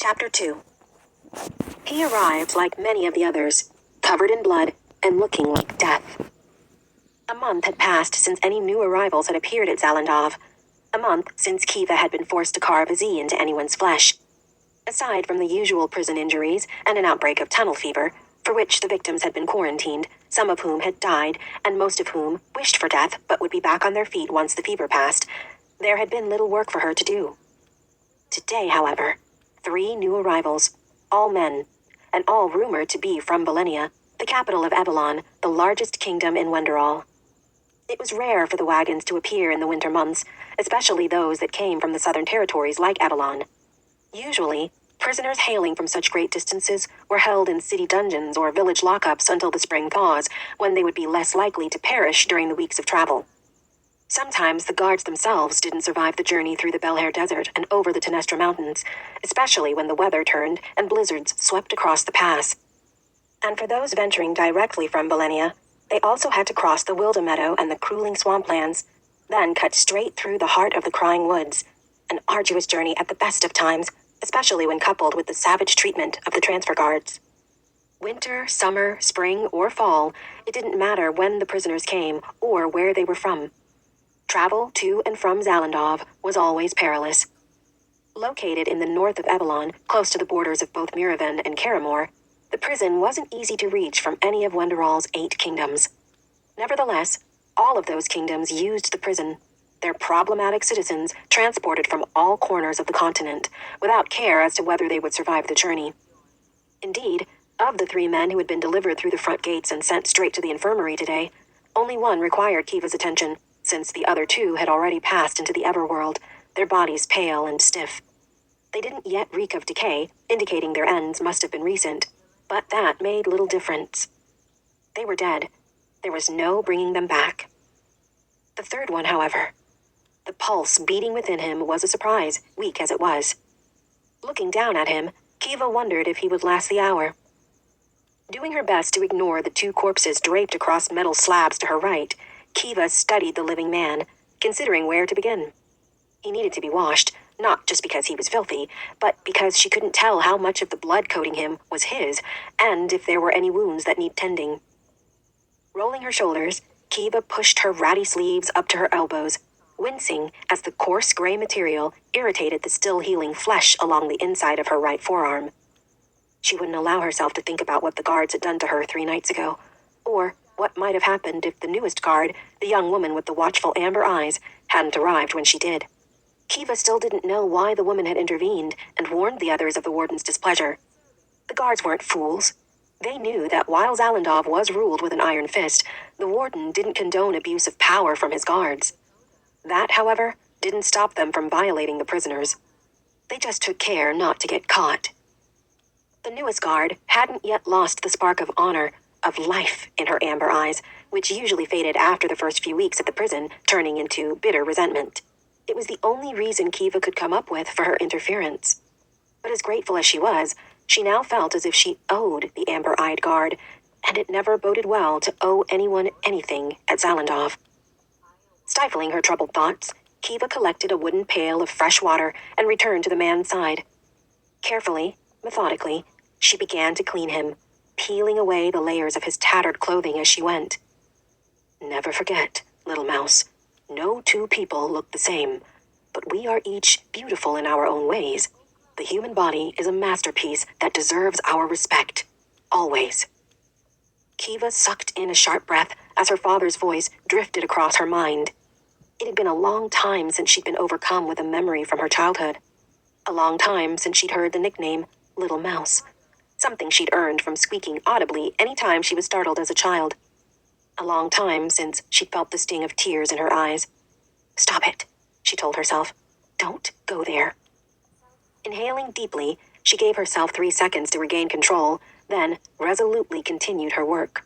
Chapter 2. He arrived like many of the others, covered in blood and looking like death. A month had passed since any new arrivals had appeared at Zalandov. A month since Kiva had been forced to carve a Z into anyone's flesh. Aside from the usual prison injuries and an outbreak of tunnel fever, for which the victims had been quarantined, some of whom had died, and most of whom wished for death but would be back on their feet once the fever passed, there had been little work for her to do. Today, however, 3 new arrivals, all men, and all rumored to be from Belenia, the capital of Evelon, the largest kingdom in Wenderall. It was rare for the wagons to appear in the winter months, especially those that came from the southern territories like Evelon. Usually, prisoners hailing from such great distances were held in city dungeons or village lockups until the spring thaws, when they would be less likely to perish during the weeks of travel. Sometimes the guards themselves didn't survive the journey through the Belhair Desert and over the Tenestra Mountains, especially when the weather turned and blizzards swept across the pass. And for those venturing directly from Belenia, they also had to cross the Wilda Meadow and the crueling swamplands, then cut straight through the heart of the Crying Woods, an arduous journey at the best of times, especially when coupled with the savage treatment of the transfer guards. Winter, summer, spring, or fall, it didn't matter when the prisoners came or where they were from. Travel to and from Zalandov was always perilous. Located in the north of Evelon, close to the borders of both Miraven and Karamor, the prison wasn't easy to reach from any of Wenderall's 8 kingdoms. Nevertheless, all of those kingdoms used the prison, their problematic citizens transported from all corners of the continent, without care as to whether they would survive the journey. Indeed, of the 3 men who had been delivered through the front gates and sent straight to the infirmary today, only one required Kiva's attention, since the other 2 had already passed into the Everworld, their bodies pale and stiff. They didn't yet reek of decay, indicating their ends must have been recent, but that made little difference. They were dead. There was no bringing them back. The 3rd one, however, the pulse beating within him was a surprise, weak as it was. Looking down at him, Kiva wondered if he would last the hour. Doing her best to ignore the 2 corpses draped across metal slabs to her right, Kiva studied the living man, considering where to begin. He needed to be washed, not just because he was filthy, but because she couldn't tell how much of the blood coating him was his, and if there were any wounds that need tending. Rolling her shoulders, Kiva pushed her ratty sleeves up to her elbows, wincing as the coarse gray material irritated the still healing flesh along the inside of her right forearm. She wouldn't allow herself to think about what the guards had done to her 3 nights ago, or what might have happened if the newest guard, the young woman with the watchful amber eyes, hadn't arrived when she did. Kiva still didn't know why the woman had intervened and warned the others of the warden's displeasure. The guards weren't fools. They knew that while Zalandov was ruled with an iron fist, the warden didn't condone abuse of power from his guards. That, however, didn't stop them from violating the prisoners. They just took care not to get caught. The newest guard hadn't yet lost the spark of honor, of life in her amber eyes, which usually faded after the first few weeks at the prison, turning into bitter resentment. It was the only reason Kiva could come up with for her interference. But as grateful as she was, she now felt as if she owed the amber-eyed guard, and it never boded well to owe anyone anything at Zalandov. Stifling her troubled thoughts, Kiva collected a wooden pail of fresh water and returned to the man's side. Carefully, methodically, she began to clean him, peeling away the layers of his tattered clothing as she went. Never forget, little mouse, no 2 people look the same, but we are each beautiful in our own ways. The human body is a masterpiece that deserves our respect, always. Kiva sucked in a sharp breath as her father's voice drifted across her mind. It had been a long time since she'd been overcome with a memory from her childhood. A long time since she'd heard the nickname Little Mouse, something she'd earned from squeaking audibly any time she was startled as a child. A long time since she'd felt the sting of tears in her eyes. Stop it, she told herself. Don't go there. Inhaling deeply, she gave herself 3 seconds to regain control, then resolutely continued her work.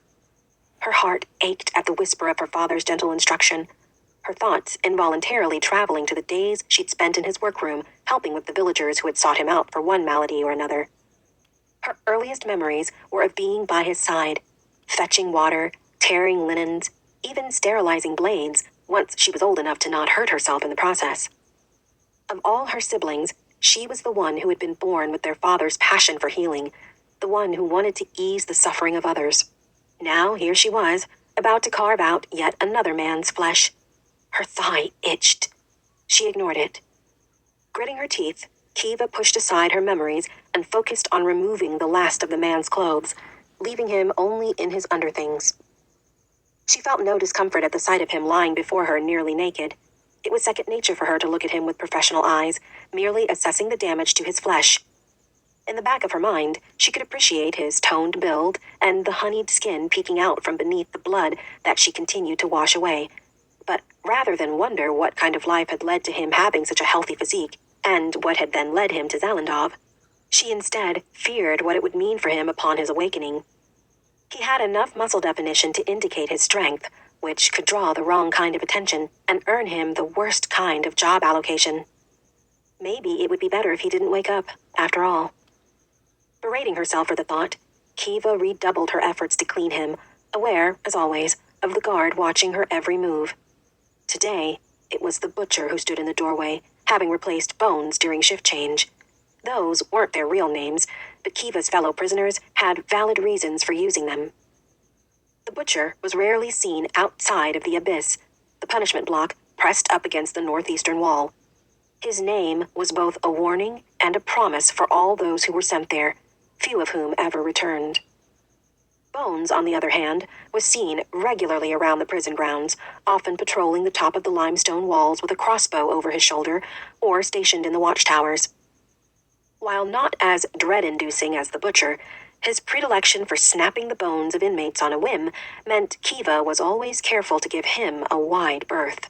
Her heart ached at the whisper of her father's gentle instruction, her thoughts involuntarily traveling to the days she'd spent in his workroom, helping with the villagers who had sought him out for one malady or another. Her earliest memories were of being by his side, fetching water, tearing linens, even sterilizing blades, once she was old enough to not hurt herself in the process. Of all her siblings, She was the one who had been born with their father's passion for healing, the one who wanted to ease the suffering of others. Now here she was, about to carve out yet another man's flesh. Her thigh itched. She ignored it. Gritting her teeth, Kiva pushed aside her memories and focused on removing the last of the man's clothes, leaving him only in his underthings. She felt no discomfort at the sight of him lying before her nearly naked. It was second nature for her to look at him with professional eyes, merely assessing the damage to his flesh. In the back of her mind, she could appreciate his toned build and the honeyed skin peeking out from beneath the blood that she continued to wash away. But rather than wonder what kind of life had led to him having such a healthy physique, and what had then led him to Zalandov, she instead feared what it would mean for him upon his awakening. He had enough muscle definition to indicate his strength, which could draw the wrong kind of attention and earn him the worst kind of job allocation. Maybe it would be better if he didn't wake up, after all. Berating herself for the thought, Kiva redoubled her efforts to clean him, aware, as always, of the guard watching her every move. Today, it was the butcher who stood in the doorway, having replaced Bones during shift change. Those weren't their real names, but Kiva's fellow prisoners had valid reasons for using them. The butcher was rarely seen outside of the abyss, the punishment block pressed up against the northeastern wall. His name was both a warning and a promise for all those who were sent there, few of whom ever returned. Bones, on the other hand, was seen regularly around the prison grounds, often patrolling the top of the limestone walls with a crossbow over his shoulder, or stationed in the watchtowers. While not as dread-inducing as the butcher, his predilection for snapping the bones of inmates on a whim meant Kiva was always careful to give him a wide berth.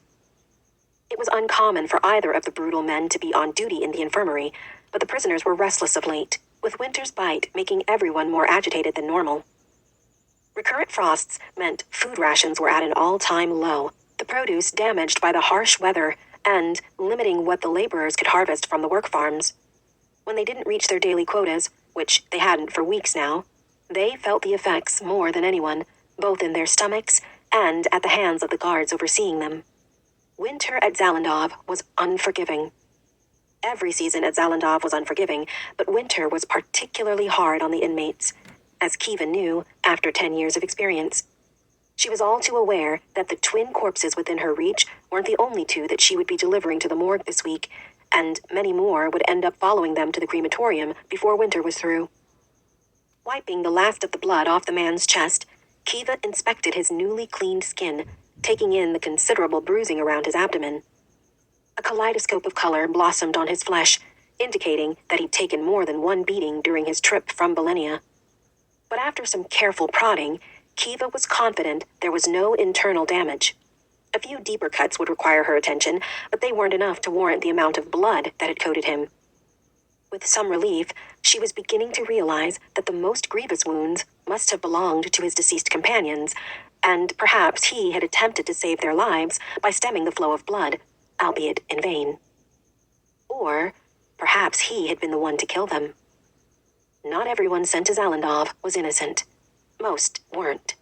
It was uncommon for either of the brutal men to be on duty in the infirmary, but the prisoners were restless of late, with winter's bite making everyone more agitated than normal. Recurrent frosts meant food rations were at an all-time low, the produce damaged by the harsh weather and limiting what the laborers could harvest from the work farms. When they didn't reach their daily quotas, which they hadn't for weeks now, they felt the effects more than anyone, both in their stomachs and at the hands of the guards overseeing them. Winter at Zalandov was unforgiving. Every season at Zalandov was unforgiving, but winter was particularly hard on the inmates, as Kiva knew after 10 years of experience. She was all too aware that the twin corpses within her reach weren't the only two that she would be delivering to the morgue this week, and many more would end up following them to the crematorium before winter was through. Wiping the last of the blood off the man's chest, Kiva inspected his newly cleaned skin, taking in the considerable bruising around his abdomen. A kaleidoscope of color blossomed on his flesh, indicating that he'd taken more than one beating during his trip from Belenia. But after some careful prodding, Kiva was confident there was no internal damage. A few deeper cuts would require her attention, but they weren't enough to warrant the amount of blood that had coated him. With some relief, she was beginning to realize that the most grievous wounds must have belonged to his deceased companions, and perhaps he had attempted to save their lives by stemming the flow of blood, albeit in vain. Or perhaps he had been the one to kill them. Not everyone sent to Zalandov was innocent. Most weren't.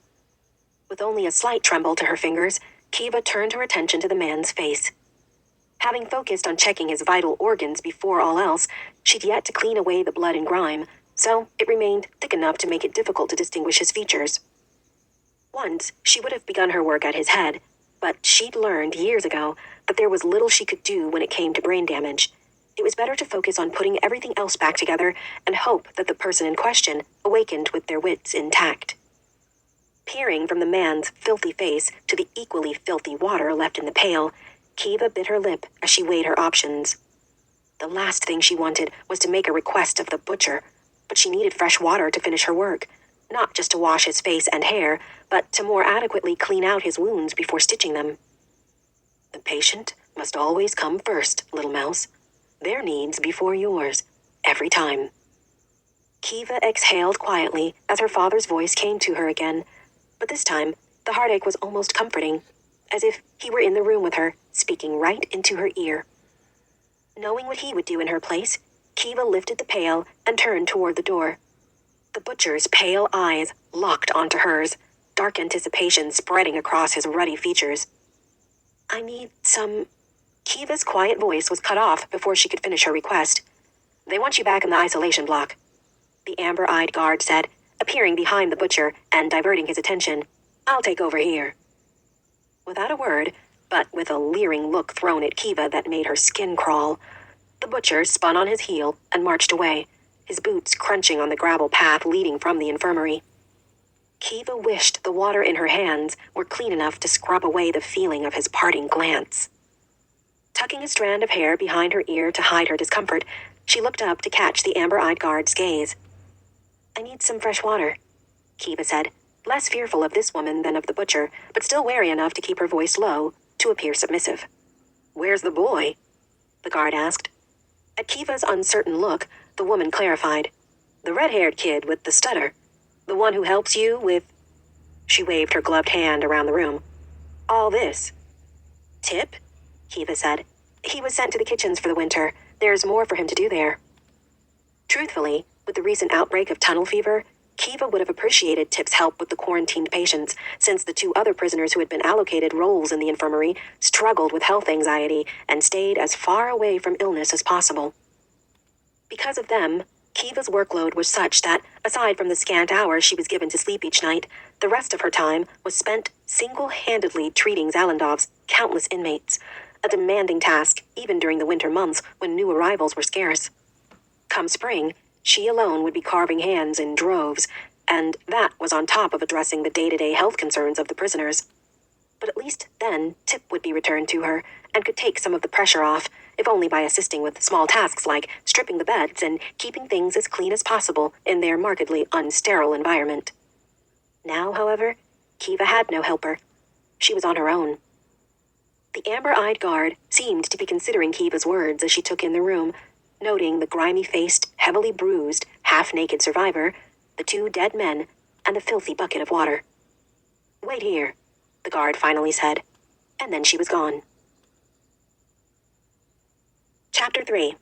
With only a slight tremble to her fingers, Kiva turned her attention to the man's face. Having focused on checking his vital organs before all else, she'd yet to clean away the blood and grime, so it remained thick enough to make it difficult to distinguish his features. Once, she would have begun her work at his head, but she'd learned years ago that there was little she could do when it came to brain damage. It was better to focus on putting everything else back together and hope that the person in question awakened with their wits intact. Peering from the man's filthy face to the equally filthy water left in the pail, Kiva bit her lip as she weighed her options. The last thing she wanted was to make a request of the butcher, but she needed fresh water to finish her work, not just to wash his face and hair, but to more adequately clean out his wounds before stitching them. The patient must always come first, little mouse. Their needs before yours, every time. Kiva exhaled quietly as her father's voice came to her again, but this time, the heartache was almost comforting, as if he were in the room with her, speaking right into her ear. Knowing what he would do in her place, Kiva lifted the pail and turned toward the door. The butcher's pale eyes locked onto hers, dark anticipation spreading across his ruddy features. I need some... Kiva's quiet voice was cut off before she could finish her request. They want you back in the isolation block, the amber-eyed guard said, appearing behind the butcher and diverting his attention. I'll take over here. Without a word, but with a leering look thrown at Kiva that made her skin crawl, the butcher spun on his heel and marched away, his boots crunching on the gravel path leading from the infirmary. Kiva wished the water in her hands were clean enough to scrub away the feeling of his parting glance. Tucking a strand of hair behind her ear to hide her discomfort, she looked up to catch the amber-eyed guard's gaze. I need some fresh water, Kiva said, less fearful of this woman than of the butcher, but still wary enough to keep her voice low to appear submissive. Where's the boy? The guard asked. At Kiva's uncertain look, the woman clarified. The red-haired kid with the stutter. The one who helps you with... She waved her gloved hand around the room. All this. Tip? Kiva said. He was sent to the kitchens for the winter. There's more for him to do there. Truthfully, with the recent outbreak of tunnel fever, Kiva would have appreciated Tip's help with the quarantined patients, since the two other prisoners who had been allocated roles in the infirmary struggled with health anxiety and stayed as far away from illness as possible. Because of them, Kiva's workload was such that, aside from the scant hours she was given to sleep each night, the rest of her time was spent single-handedly treating Zalandov's countless inmates, a demanding task even during the winter months when new arrivals were scarce. Come spring, she alone would be carving hands in droves, and that was on top of addressing the day-to-day health concerns of the prisoners. But at least then, Tip would be returned to her, and could take some of the pressure off, if only by assisting with small tasks like stripping the beds and keeping things as clean as possible in their markedly unsterile environment. Now, however, Kiva had no helper. She was on her own. The amber-eyed guard seemed to be considering Kiva's words as she took in the room, noting the grimy-faced, heavily bruised, half-naked survivor, the two dead men, and the filthy bucket of water. Wait here, the guard finally said, and then she was gone. Chapter 3.